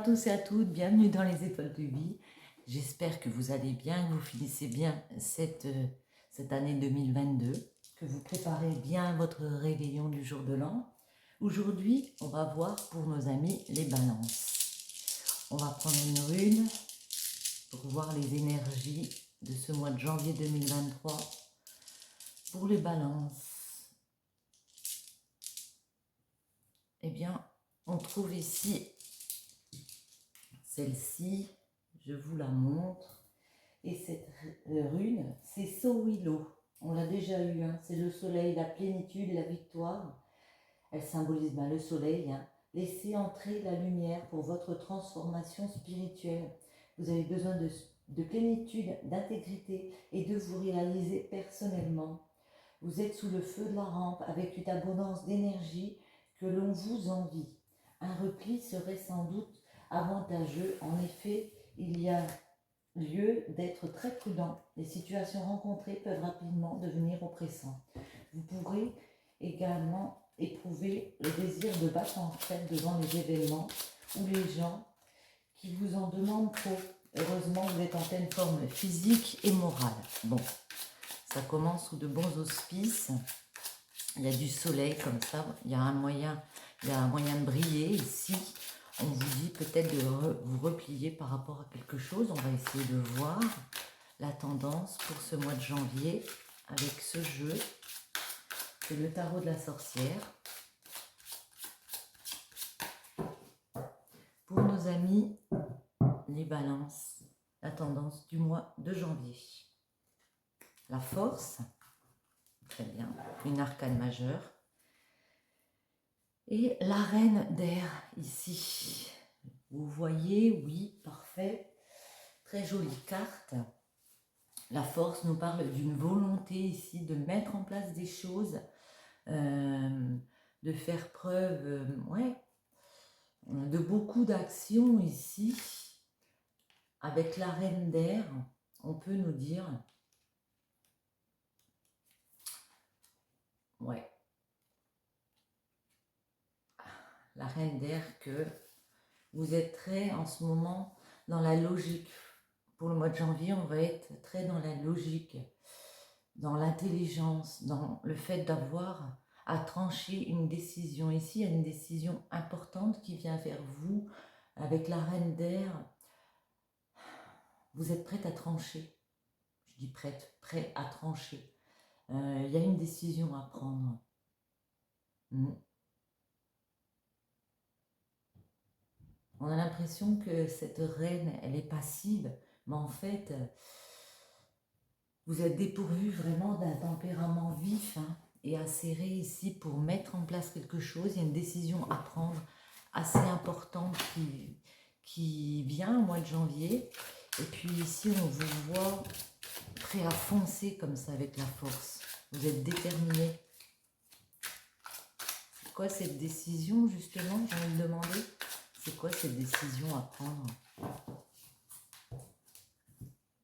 tous et à toutes, bienvenue dans les étoiles de vie. J'espère que vous allez bien, que vous finissez bien cette année 2022, que vous préparez bien votre réveillon du jour de l'an. Aujourd'hui, on va voir pour nos amis les balances. On va prendre une rune pour voir les énergies de ce mois de janvier 2023 pour les balances. Eh bien, on trouve ici celle-ci, je vous la montre. Et cette rune, c'est Sowilo. On l'a déjà eu, hein. C'est le soleil, la plénitude, la victoire. Elle symbolise le soleil. Hein. Laissez entrer la lumière pour votre transformation spirituelle. Vous avez besoin de plénitude, d'intégrité et de vous réaliser personnellement. Vous êtes sous le feu de la rampe avec une abondance d'énergie que l'on vous envie. Un repli serait sans doute avantageux. En effet, il y a lieu d'être très prudent. Les situations rencontrées peuvent rapidement devenir oppressantes. Vous pourrez également éprouver le désir de battre en retraite devant les événements ou les gens qui vous en demandent trop. Heureusement, vous êtes en pleine forme physique et morale. Bon, ça commence sous de bons auspices. Il y a du soleil comme ça, il y a un moyen de briller ici. On vous dit peut-être de vous replier par rapport à quelque chose. On va essayer de voir la tendance pour ce mois de janvier avec ce jeu. C'est le tarot de la sorcière. Pour nos amis, les balances, la tendance du mois de janvier. La force, très bien, une arcane majeure. Et la reine d'air ici. Vous voyez, oui, parfait. Très jolie carte. La force nous parle d'une volonté ici de mettre en place des choses, de faire preuve de beaucoup d'actions ici. Avec la reine d'air, on peut nous dire, la reine d'air, que vous êtes très en ce moment dans la logique. Pour le mois de janvier, on va être très dans la logique, dans l'intelligence, dans le fait d'avoir à trancher une décision. Ici, il y a une décision importante qui vient vers vous avec la reine d'air. Vous êtes prête à trancher. Je dis prête, prêt à trancher. Il y a une décision à prendre. On a l'impression que cette reine, elle est passive, mais en fait, vous êtes dépourvu vraiment d'un tempérament vif et acéré ici pour mettre en place quelque chose. Il y a une décision à prendre assez importante qui vient au mois de janvier. Et puis ici, on vous voit prêt à foncer comme ça avec la force. Vous êtes déterminé. C'est quoi cette décision, justement? J'ai envie de demander. C'est quoi cette décision à prendre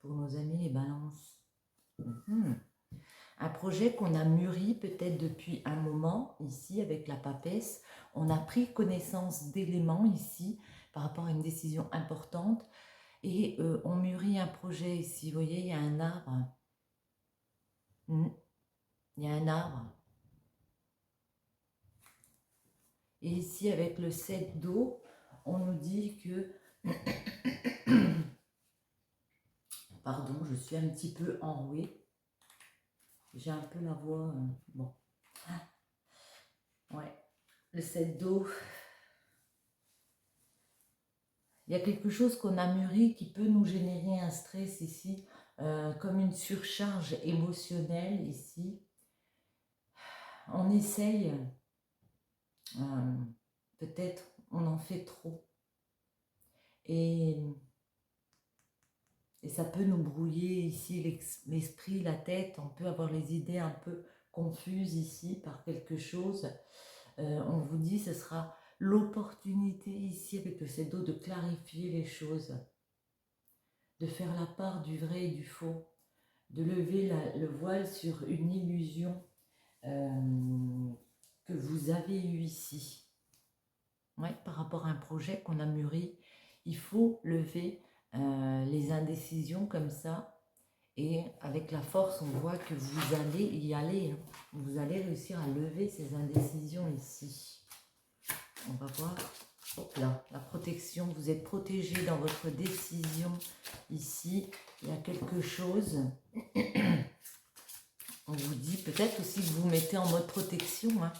pour nos amis les balances? Un projet qu'on a mûri peut-être depuis un moment, ici avec la papesse. On a pris connaissance d'éléments ici par rapport à une décision importante et on mûrit un projet ici. Vous voyez, il y a un arbre. Il y a un arbre. Et ici, avec le 7 d'eau, on nous dit que... Pardon, je suis un petit peu enrouée. J'ai un peu la voix... bon. Ouais. Le 7 d'eau. Il y a quelque chose qu'on a mûri qui peut nous générer un stress ici, comme une surcharge émotionnelle ici. On essaye, peut-être on en fait trop. Et ça peut nous brouiller ici l'esprit, la tête. On peut avoir les idées un peu confuses ici par quelque chose. On vous dit ce sera l'opportunité ici avec le 7 d'eau de clarifier les choses, de faire la part du vrai et du faux, de lever le voile sur une illusion que vous avez eue ici. Ouais, par rapport à un projet qu'on a mûri Il faut lever les indécisions comme ça. Et avec la force, on voit que vous allez y aller. Hein. Vous allez réussir à lever ces indécisions ici. On va voir. Hop là, la protection. Vous êtes protégé dans votre décision ici. Il y a quelque chose. On vous dit peut-être aussi que vous vous mettez en mode protection. Hein,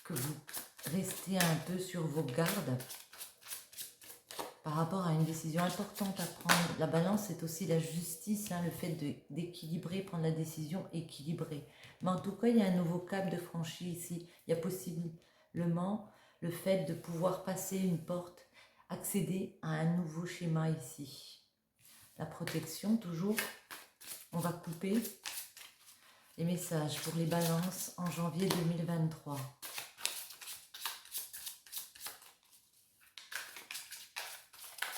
que vous restez un peu sur vos gardes. Par rapport à une décision importante à prendre. La balance, c'est aussi la justice, hein, le fait d'équilibrer, prendre la décision équilibrée. Mais en tout cas, il y a un nouveau cap de franchi ici. Il y a possiblement le fait de pouvoir passer une porte, accéder à un nouveau schéma ici. La protection, toujours. On va couper les messages pour les balances en janvier 2023.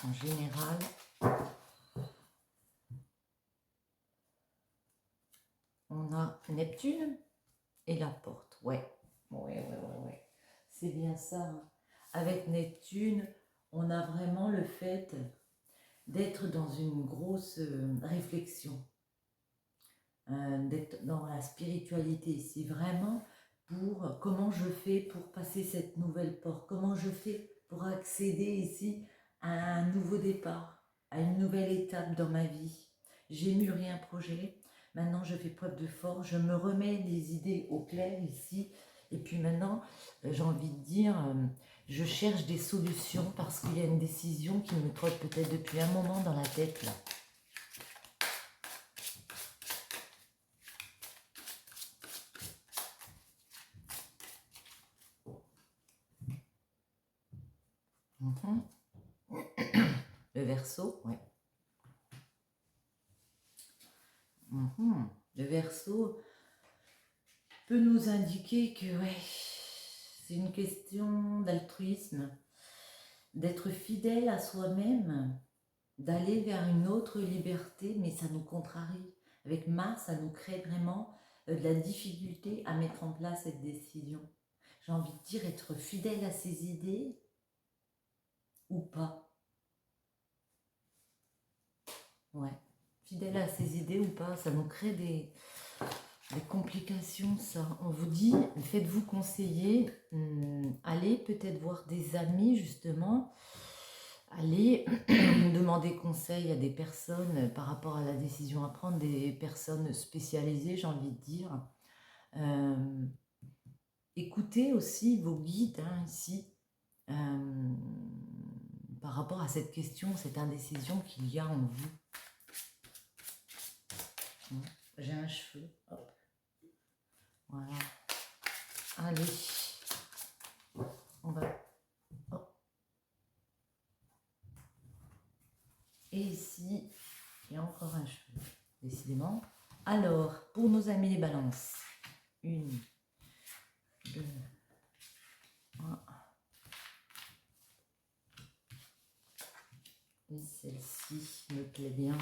En général, on a Neptune et la porte. Ouais. C'est bien ça. Hein. Avec Neptune, on a vraiment le fait d'être dans une grosse réflexion, d'être dans la spiritualité ici, vraiment pour comment je fais pour passer cette nouvelle porte, comment je fais pour accéder ici à un nouveau départ, à une nouvelle étape dans ma vie. J'ai mûri un projet, maintenant je fais preuve de force, je me remets les idées au clair ici, et puis maintenant j'ai envie de dire, je cherche des solutions parce qu'il y a une décision qui me trotte peut-être depuis un moment dans la tête là. Le Verseau, ouais. Le Verseau peut nous indiquer que ouais, c'est une question d'altruisme, d'être fidèle à soi-même, d'aller vers une autre liberté, mais ça nous contrarie. Avec Mars, ça nous crée vraiment de la difficulté à mettre en place cette décision. J'ai envie de dire être fidèle à ses idées ou pas. Ouais, fidèle à ses idées ou pas, ça nous crée des complications, ça. On vous dit, faites-vous conseiller, allez peut-être voir des amis, justement, allez demander conseil à des personnes par rapport à la décision à prendre, des personnes spécialisées, j'ai envie de dire. Écoutez aussi vos guides, hein, ici, par rapport à cette question, cette indécision qu'il y a en vous. J'ai un cheveu, hop. Voilà. Allez. On va... Hop. Et ici, il y a encore un cheveu, décidément. Alors, pour nos amis les balances. 1, 2, 1. Et celle-ci me plaît bien.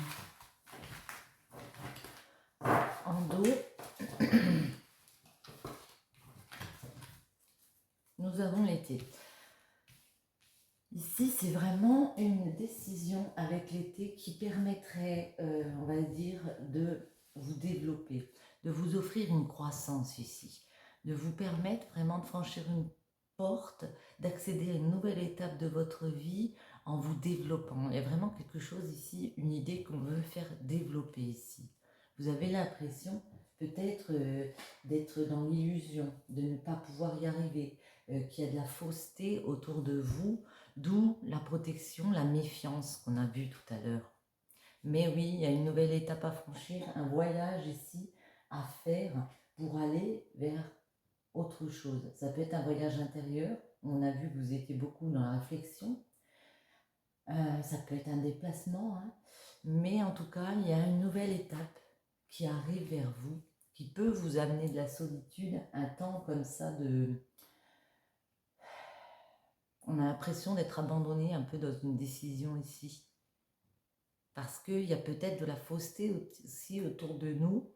En dos, nous avons l'été. Ici, c'est vraiment une décision avec l'été qui permettrait, on va dire, de vous développer, de vous offrir une croissance ici, de vous permettre vraiment de franchir une porte, d'accéder à une nouvelle étape de votre vie en vous développant. Il y a vraiment quelque chose ici, une idée qu'on veut faire développer ici. Vous avez l'impression peut-être d'être dans l'illusion, de ne pas pouvoir y arriver, qu'il y a de la fausseté autour de vous, d'où la protection, la méfiance qu'on a vue tout à l'heure. Mais oui, il y a une nouvelle étape à franchir, un voyage ici à faire pour aller vers autre chose. Ça peut être un voyage intérieur, on a vu que vous étiez beaucoup dans la réflexion, ça peut être un déplacement, hein. Mais en tout cas, il y a une nouvelle étape qui arrive vers vous, qui peut vous amener de la solitude, un temps comme ça de... On a l'impression d'être abandonné un peu dans une décision ici. Parce qu'il y a peut-être de la fausseté aussi autour de nous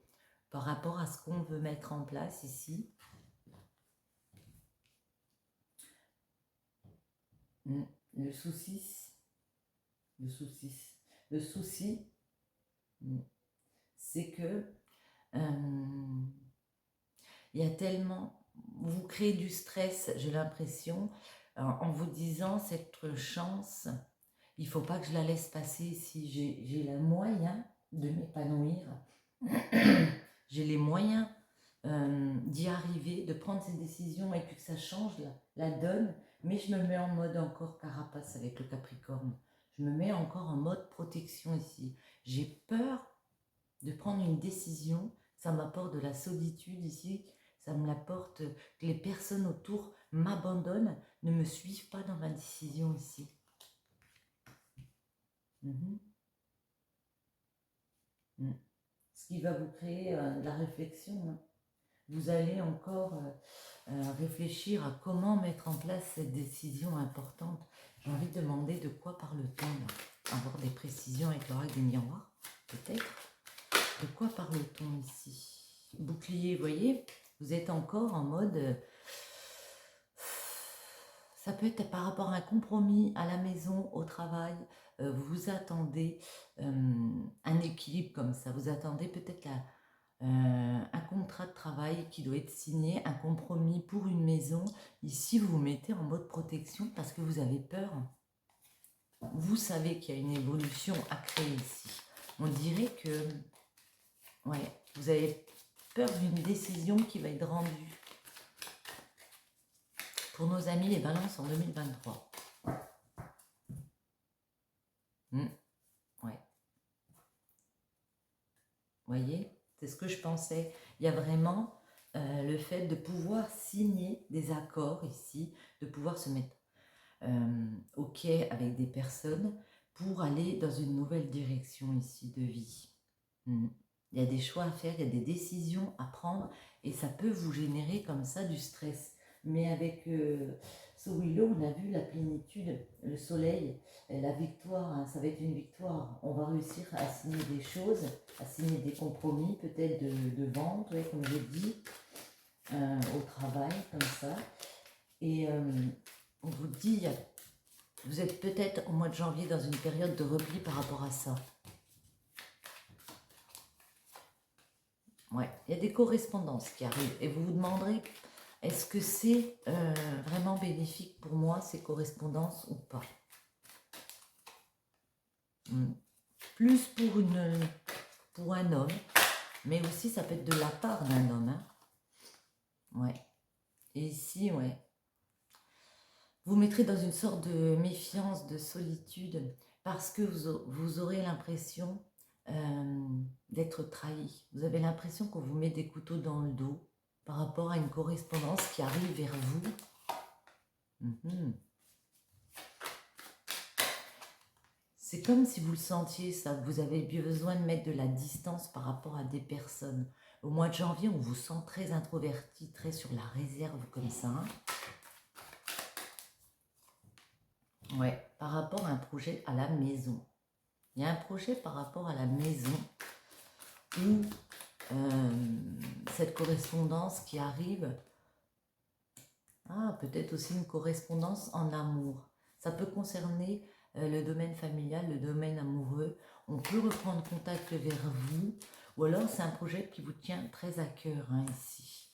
par rapport à ce qu'on veut mettre en place ici. Le souci, Le souci, le souci, c'est que il y a tellement, vous créez du stress, j'ai l'impression, en vous disant cette chance, il ne faut pas que je la laisse passer. Si j'ai les moyens de m'épanouir, j'ai les moyens d'y arriver, de prendre ces décisions et puis que ça change la donne, mais je me mets en mode encore carapace avec le Capricorne. Je me mets encore en mode protection ici. J'ai peur de prendre une décision, ça m'apporte de la solitude ici, ça me l'apporte que les personnes autour m'abandonnent, ne me suivent pas dans ma décision ici. Ce qui va vous créer de la réflexion. Hein. Vous allez encore réfléchir à comment mettre en place cette décision importante. J'ai envie de demander de quoi parle-t-on, avoir des précisions avec l'oracle des miroirs, peut-être. De quoi parle-t-on ici? Bouclier, vous voyez, vous êtes encore en mode... ça peut être par rapport à un compromis à la maison, au travail. Vous attendez un équilibre comme ça. Vous attendez peut-être un contrat de travail qui doit être signé, un compromis pour une maison. Ici, vous vous mettez en mode protection parce que vous avez peur. Vous savez qu'il y a une évolution à créer ici. On dirait que ouais, vous avez peur d'une décision qui va être rendue. Pour nos amis les balances en 2023. Ouais. Vous voyez, c'est ce que je pensais. Il y a vraiment le fait de pouvoir signer des accords ici, de pouvoir se mettre OK avec des personnes pour aller dans une nouvelle direction ici de vie. Il y a des choix à faire, il y a des décisions à prendre et ça peut vous générer comme ça du stress. Mais avec ce Willow, on a vu la plénitude, le soleil, la victoire, hein, ça va être une victoire. On va réussir à signer des choses, à signer des compromis, peut-être de vente, ouais, comme j'ai dit, au travail, comme ça. Et on vous dit, vous êtes peut-être au mois de janvier dans une période de repli par rapport à ça. Ouais, il y a des correspondances qui arrivent et vous vous demanderez, est-ce que c'est vraiment bénéfique pour moi ces correspondances ou pas? Plus pour un homme, mais aussi ça peut être de la part d'un homme. Hein. Ouais. Et ici, ouais. Vous mettrez dans une sorte de méfiance, de solitude, parce que vous aurez l'impression d'être trahi. Vous avez l'impression qu'on vous met des couteaux dans le dos par rapport à une correspondance qui arrive vers vous. C'est comme si vous le sentiez, ça, vous avez besoin de mettre de la distance par rapport à des personnes. Au mois de janvier, on vous sent très introverti, très sur la réserve comme ça. Hein. Ouais, par rapport à un projet à la maison. Il y a un projet par rapport à la maison où cette correspondance qui arrive, peut-être aussi une correspondance en amour. Ça peut concerner le domaine familial, le domaine amoureux. On peut reprendre contact vers vous, ou alors c'est un projet qui vous tient très à cœur hein, ici.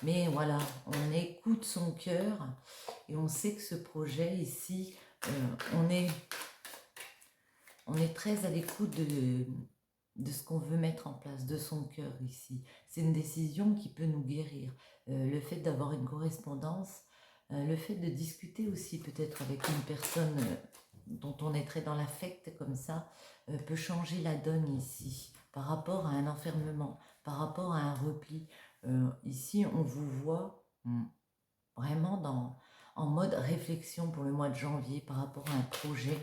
Mais voilà, on écoute son cœur et on sait que ce projet ici, on est très à l'écoute de ce qu'on veut mettre en place, de son cœur ici. C'est une décision qui peut nous guérir. Le fait d'avoir une correspondance, le fait de discuter aussi peut-être avec une personne dont on est très dans l'affect comme ça, peut changer la donne ici, par rapport à un enfermement, par rapport à un repli. Ici, on vous voit vraiment en mode réflexion pour le mois de janvier par rapport à un projet.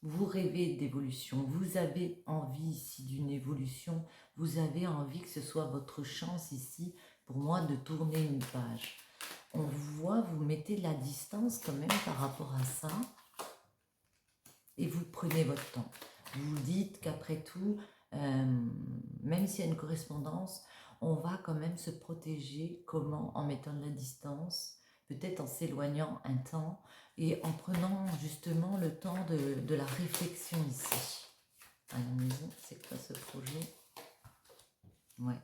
Vous rêvez d'évolution, vous avez envie ici d'une évolution, vous avez envie que ce soit votre chance ici, pour moi, de tourner une page. On vous voit, vous mettez de la distance quand même par rapport à ça, et vous prenez votre temps. Vous vous dites qu'après tout, même s'il y a une correspondance, on va quand même se protéger. Comment? En mettant de la distance, peut-être en s'éloignant un temps et en prenant justement le temps de la réflexion ici. À la maison, c'est quoi ce projet? Ouais.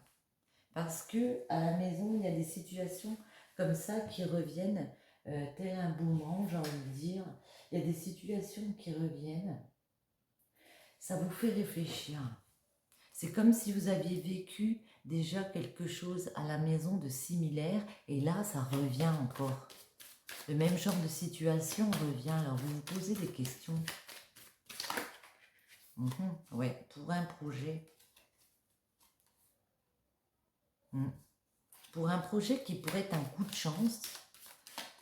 Parce que à la maison, il y a des situations comme ça qui reviennent, tel un boomerang, j'ai envie de dire. Il y a des situations qui reviennent. Ça vous fait réfléchir. C'est comme si vous aviez vécu déjà quelque chose à la maison de similaire et là, ça revient encore. Le même genre de situation revient. Alors, vous vous posez des questions. Ouais, pour un projet. Pour un projet qui pourrait être un coup de chance,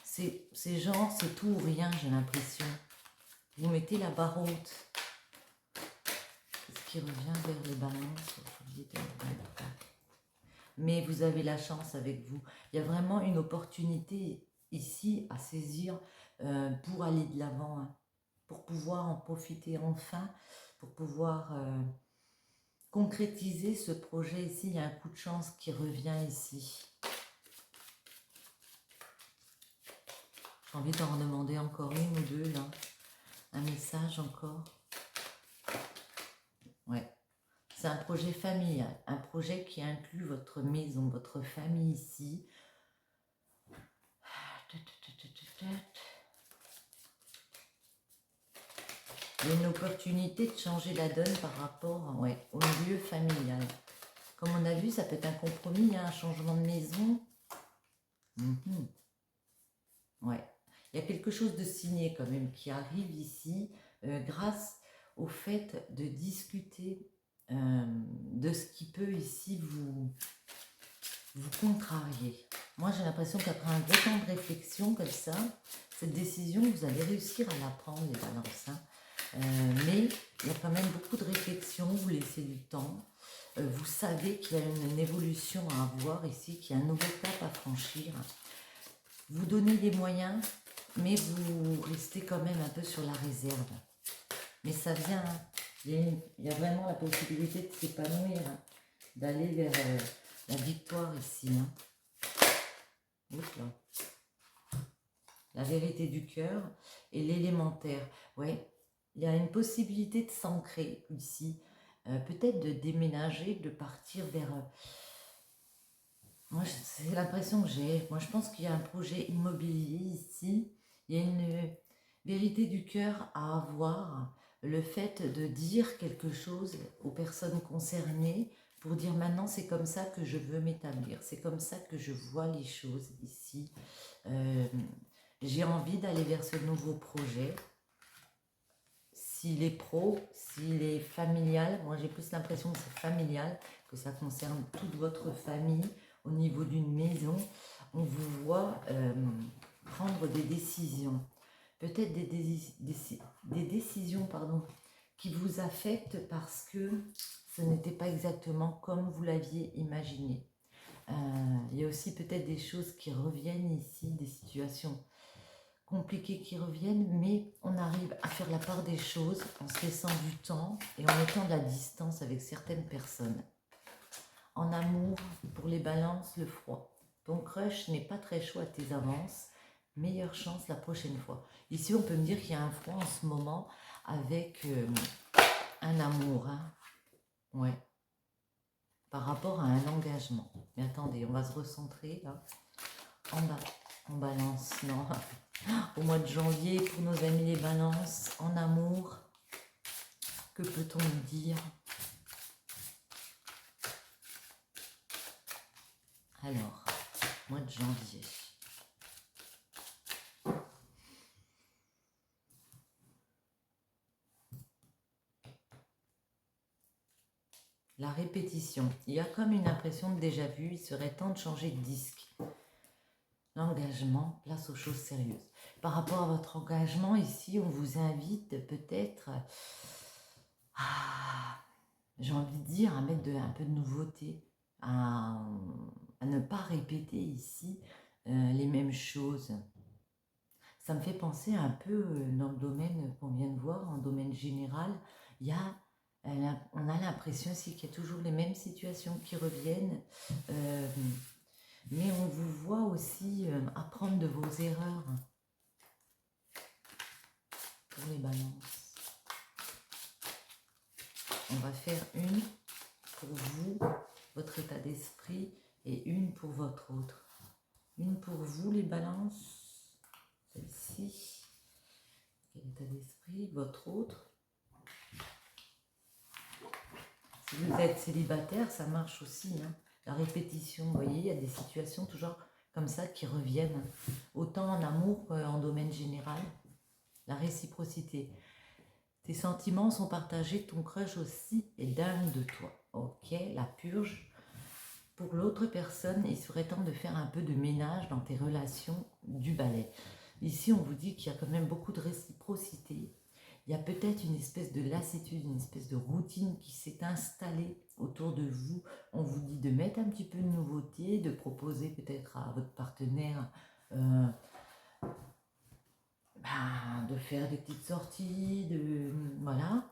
c'est genre, c'est tout ou rien, j'ai l'impression. Vous mettez la barre haute. Qu'est-ce qui revient vers les balances? Mais vous avez la chance avec vous. Il y a vraiment une opportunité ici à saisir pour aller de l'avant, hein, pour pouvoir en profiter enfin, pour pouvoir concrétiser ce projet ici. Il y a un coup de chance qui revient ici. J'ai envie d'en demander encore une ou deux là. Un message encore. Ouais. C'est un projet familial, un projet qui inclut votre maison, votre famille ici. Il y a une opportunité de changer la donne par rapport au milieu familial. Comme on a vu, ça peut être un compromis, hein, un changement de maison. Ouais. Il y a quelque chose de signé quand même qui arrive ici grâce au fait de discuter de ce qui peut ici vous contrarier. Moi, j'ai l'impression qu'après un gros temps de réflexion comme ça, cette décision, vous allez réussir à la prendre, les balances. Hein. Mais il y a quand même beaucoup de réflexion, vous laissez du temps. Vous savez qu'il y a une évolution à avoir ici, qu'il y a un nouveau cap à franchir. Vous donnez des moyens, mais vous restez quand même un peu sur la réserve. Mais ça vient, hein. Il y a vraiment la possibilité de s'épanouir, hein, d'aller vers la victoire ici. Hein. Oups là. La vérité du cœur et l'élémentaire. Ouais, il y a une possibilité de s'ancrer ici. Peut-être de déménager, de partir vers... moi, c'est l'impression que j'ai. Moi, je pense qu'il y a un projet immobilier ici. Il y a une vérité du cœur à avoir. Le fait de dire quelque chose aux personnes concernées pour dire maintenant c'est comme ça que je veux m'établir. C'est comme ça que je vois les choses ici. J'ai envie d'aller vers ce nouveau projet. S'il est pro, s'il est familial, moi j'ai plus l'impression que c'est familial, que ça concerne toute votre famille au niveau d'une maison. On vous voit prendre des décisions. Peut-être des décisions qui vous affectent parce que ce n'était pas exactement comme vous l'aviez imaginé. Il y a aussi peut-être des choses qui reviennent ici, des situations compliquées qui reviennent, mais on arrive à faire la part des choses en se laissant du temps et en mettant de la distance avec certaines personnes. En amour, pour les balances, le froid. Ton crush n'est pas très chaud à tes avances, meilleure chance la prochaine fois. Ici, on peut me dire qu'il y a un froid en ce moment avec un amour. Hein. Ouais. Par rapport à un engagement. Mais attendez, on va se recentrer là. En balance, non. Au mois de janvier, pour nos amis les balances, en amour, que peut-on nous dire? Alors, mois de janvier. La répétition. Il y a comme une impression de déjà-vu, il serait temps de changer de disque. L'engagement, place aux choses sérieuses. Par rapport à votre engagement, ici, on vous invite peut-être à, j'ai envie de dire, à mettre un peu de nouveauté, à ne pas répéter ici les mêmes choses. Ça me fait penser un peu dans le domaine qu'on vient de voir, en domaine général, on a l'impression aussi qu'il y a toujours les mêmes situations qui reviennent. Mais on vous voit aussi apprendre de vos erreurs pour les balances. On va faire une pour vous, votre état d'esprit, et une pour votre autre. Une pour vous, les balances, celle-ci, quel état d'esprit, votre autre. Si vous êtes célibataire, ça marche aussi, hein. La répétition, vous voyez, il y a des situations toujours comme ça qui reviennent, autant en amour qu'en domaine général. La réciprocité. Tes sentiments sont partagés, ton crush aussi est dingue de toi. Ok, la purge. Pour l'autre personne, il serait temps de faire un peu de ménage dans tes relations, du balai. Ici, on vous dit qu'il y a quand même beaucoup de réciprocité. Il y a peut-être une espèce de lassitude, une espèce de routine qui s'est installée autour de vous. On vous dit de mettre un petit peu de nouveauté, de proposer peut-être à votre partenaire de faire des petites sorties, voilà.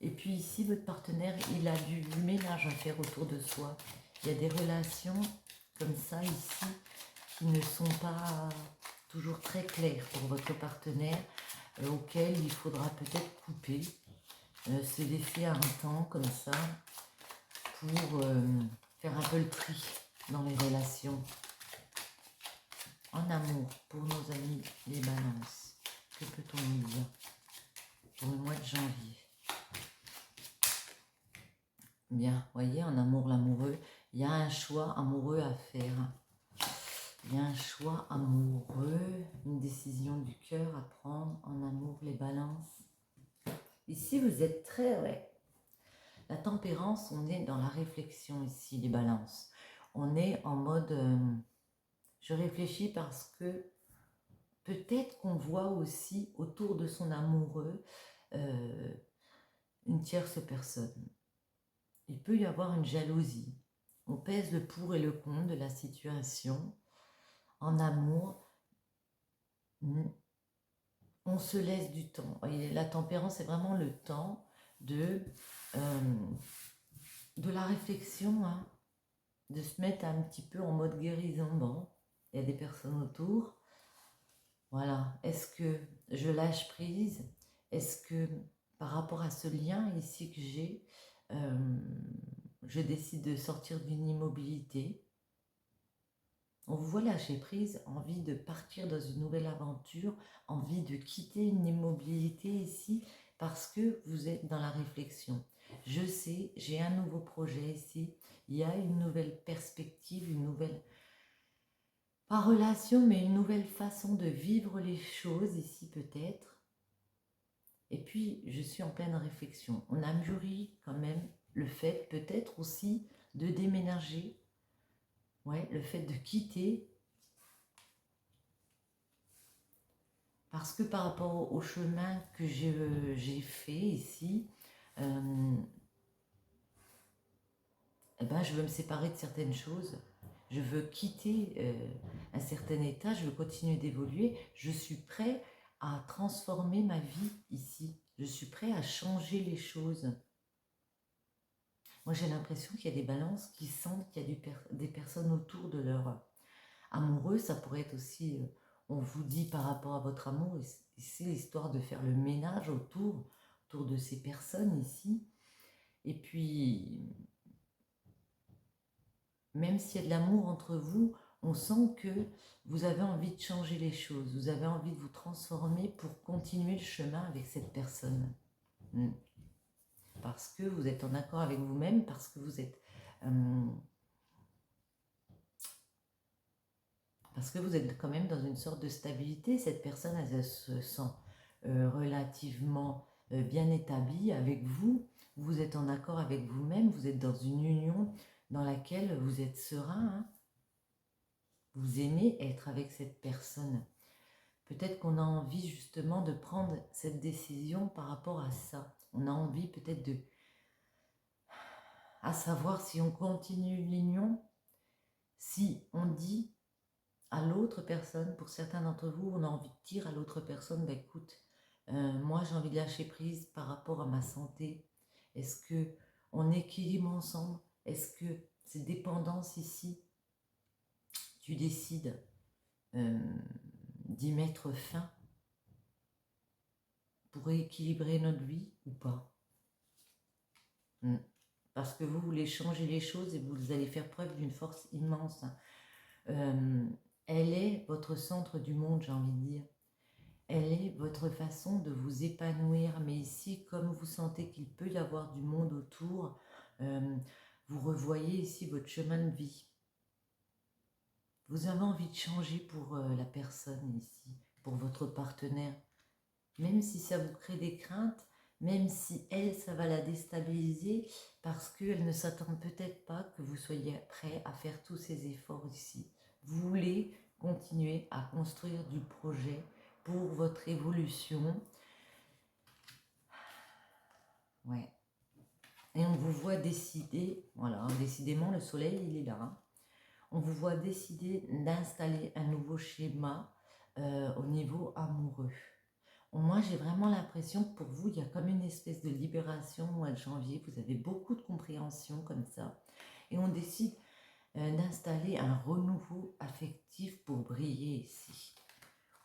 Et puis ici, votre partenaire, il a du ménage à faire autour de soi. Il y a des relations comme ça ici qui ne sont pas toujours très claires pour votre partenaire, auquel il faudra peut-être couper, se laisser un temps comme ça pour faire un peu le tri dans les relations. En amour, pour nos amis les balances, que peut-on dire pour le mois de janvier? Bien, voyez, en amour, l'amoureux, il y a un choix amoureux à faire. Il y a un choix amoureux, une décision du cœur à prendre en amour, les balances. Ici, vous êtes très... Ouais. La tempérance, on est dans la réflexion ici, les balances. On est en mode... je réfléchis parce que peut-être qu'on voit aussi autour de son amoureux une tierce personne. Il peut y avoir une jalousie. On pèse le pour et le contre de la situation. En amour, on se laisse du temps. Et la tempérance, c'est vraiment le temps de la réflexion, hein, de se mettre un petit peu en mode guérison. Bon, il y a des personnes autour. Voilà. Est-ce que je lâche prise? Est-ce que par rapport à ce lien ici que j'ai, je décide de sortir d'une immobilité? On vous voit lâcher prise, envie de partir dans une nouvelle aventure, envie de quitter une immobilité ici parce que vous êtes dans la réflexion. Je sais, j'ai un nouveau projet ici, il y a une nouvelle perspective, une nouvelle, pas relation, mais une nouvelle façon de vivre les choses ici peut-être. Et puis, je suis en pleine réflexion. On a mûri quand même le fait peut-être aussi de déménager. Ouais, le fait de quitter. Parce que par rapport au chemin que j'ai fait ici, eh ben, je veux me séparer de certaines choses. Je veux quitter un certain état, je veux continuer d'évoluer. Je suis prêt à transformer ma vie ici. Je suis prêt à changer les choses. Moi, j'ai l'impression qu'il y a des balances qui sentent qu'il y a des personnes autour de leur amoureux. Ça pourrait être aussi, on vous dit par rapport à votre amour, ici l'histoire de faire le ménage autour de ces personnes ici. Et puis, même s'il y a de l'amour entre vous, on sent que vous avez envie de changer les choses. Vous avez envie de vous transformer pour continuer le chemin avec cette personne. Parce que vous êtes en accord avec vous-même, parce que vous êtes... parce que vous êtes quand même dans une sorte de stabilité. Cette personne, elle se sent relativement bien établie avec vous. Vous êtes en accord avec vous-même. Vous êtes dans une union dans laquelle vous êtes serein. Hein. Vous aimez être avec cette personne. Peut-être qu'on a envie justement de prendre cette décision par rapport à ça. On a envie peut-être de... à savoir si on continue l'union, si on dit à l'autre personne, pour certains d'entre vous, on a envie de dire à l'autre personne, bah, écoute, moi j'ai envie de lâcher prise par rapport à ma santé. Est-ce qu'on équilibre ensemble? Est-ce que ces dépendances ici tu décides d'y mettre fin pour équilibrer notre vie ou pas. Parce que vous voulez changer les choses et vous allez faire preuve d'une force immense. Elle est votre centre du monde, j'ai envie de dire. Elle est votre façon de vous épanouir. Mais ici, comme vous sentez qu'il peut y avoir du monde autour, vous revoyez ici votre chemin de vie. Vous avez envie de changer pour la personne ici, pour votre partenaire. Même si ça vous crée des craintes, même si elle, ça va la déstabiliser, parce qu'elle ne s'attend peut-être pas que vous soyez prêt à faire tous ces efforts ici. Vous voulez continuer à construire du projet pour votre évolution. Ouais. Et on vous voit décider, voilà, décidément le soleil, il est là. Hein. On vous voit décider d'installer un nouveau schéma au niveau amoureux. Moi, j'ai vraiment l'impression que pour vous, il y a comme une espèce de libération au mois de janvier. Vous avez beaucoup de compréhension comme ça. Et on décide d'installer un renouveau affectif pour briller ici.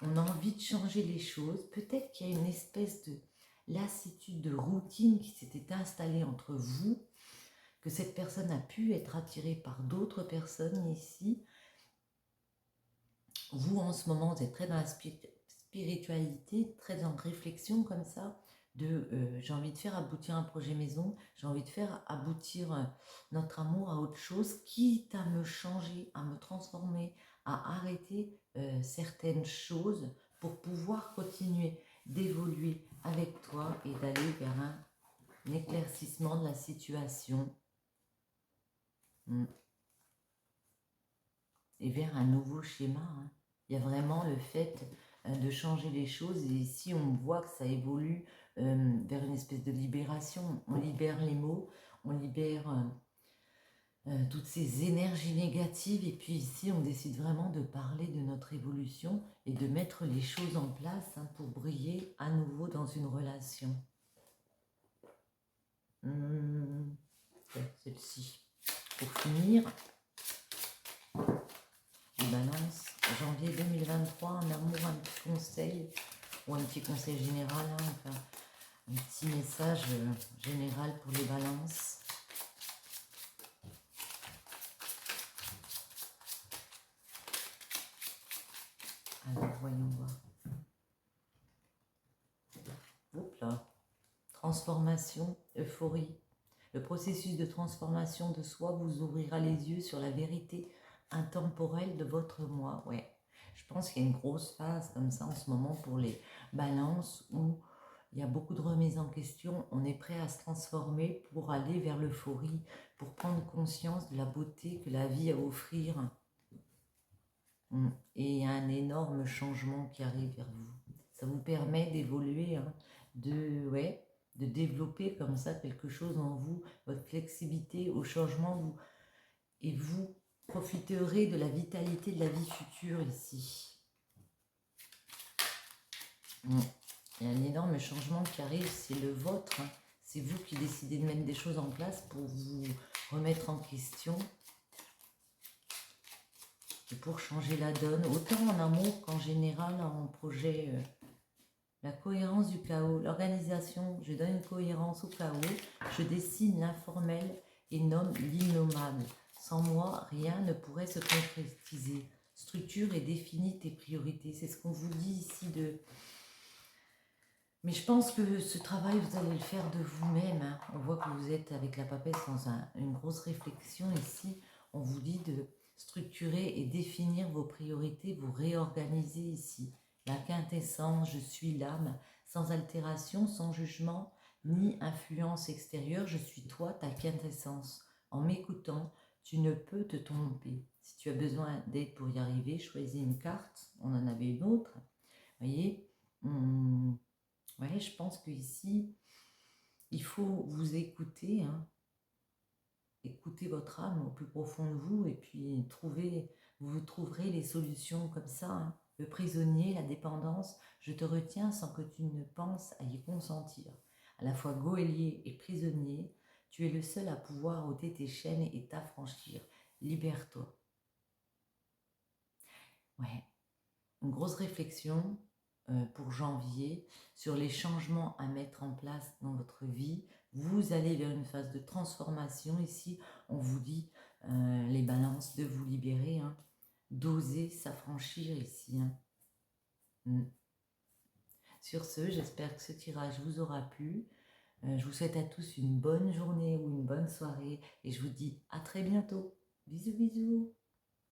On a envie de changer les choses. Peut-être qu'il y a une espèce de lassitude, de routine qui s'était installée entre vous, que cette personne a pu être attirée par d'autres personnes ici. Vous, en ce moment, vous êtes très dans la spiritualité, très en réflexion comme ça, de j'ai envie de faire aboutir un projet maison, j'ai envie de faire aboutir notre amour à autre chose, quitte à me changer, à me transformer, à arrêter certaines choses pour pouvoir continuer d'évoluer avec toi et d'aller vers un éclaircissement de la situation et vers un nouveau schéma. Hein. Il y a vraiment le fait de changer les choses et ici on voit que ça évolue vers une espèce de libération. On libère les mots, on libère toutes ces énergies négatives et puis ici on décide vraiment de parler de notre évolution et de mettre les choses en place hein, pour briller à nouveau dans une relation. Celle-ci. Pour finir, Balance, janvier 2023, en amour, un petit conseil, ou un petit conseil général, hein, enfin, un petit message général pour les balances. Alors, voyons voir. Oups là. Transformation, euphorie. Le processus de transformation de soi vous ouvrira les yeux sur la vérité intemporelle de votre moi. Ouais, je pense qu'il y a une grosse phase comme ça en ce moment pour les balances où il y a beaucoup de remises en question. On est prêt à se transformer pour aller vers l'euphorie, pour prendre conscience de la beauté que la vie a à offrir. Et il y a un énorme changement qui arrive vers vous. Ça vous permet d'évoluer, hein, de développer comme ça quelque chose en vous, votre flexibilité au changement, et vous profiterez de la vitalité de la vie future ici. Il y a un énorme changement qui arrive, c'est le vôtre, hein. C'est vous qui décidez de mettre des choses en place pour vous remettre en question et pour changer la donne, autant en amour qu'en général en projet. La cohérence du chaos, l'organisation, je donne une cohérence au chaos, je dessine l'informel et nomme l'innommable. Sans moi, rien ne pourrait se concrétiser. Structure et définis tes priorités. C'est ce qu'on vous dit ici de... Mais je pense que ce travail, vous allez le faire de vous-même. Hein. On voit que vous êtes avec la papesse dans une grosse réflexion ici. On vous dit de structurer et définir vos priorités, vous réorganiser ici. La quintessence, je suis l'âme, sans altération, sans jugement, ni influence extérieure, je suis toi, ta quintessence. En m'écoutant, tu ne peux te tromper. Si tu as besoin d'aide pour y arriver, choisis une carte. On en avait une autre. Vous voyez, ouais, je pense qu'ici, il faut vous écouter, hein. Écoutez votre âme au plus profond de vous et puis vous trouverez les solutions comme ça. Hein. Le prisonnier, la dépendance, je te retiens sans que tu ne penses à y consentir. À la fois goélier et prisonnier, tu es le seul à pouvoir ôter tes chaînes et t'affranchir. Libère-toi. Ouais, une grosse réflexion pour janvier sur les changements à mettre en place dans votre vie. Vous allez vers une phase de transformation. Ici, on vous dit, les balances, de vous libérer, hein, d'oser s'affranchir ici. Hein. Sur ce, j'espère que ce tirage vous aura plu. Je vous souhaite à tous une bonne journée ou une bonne soirée et je vous dis à très bientôt. Bisous, bisous.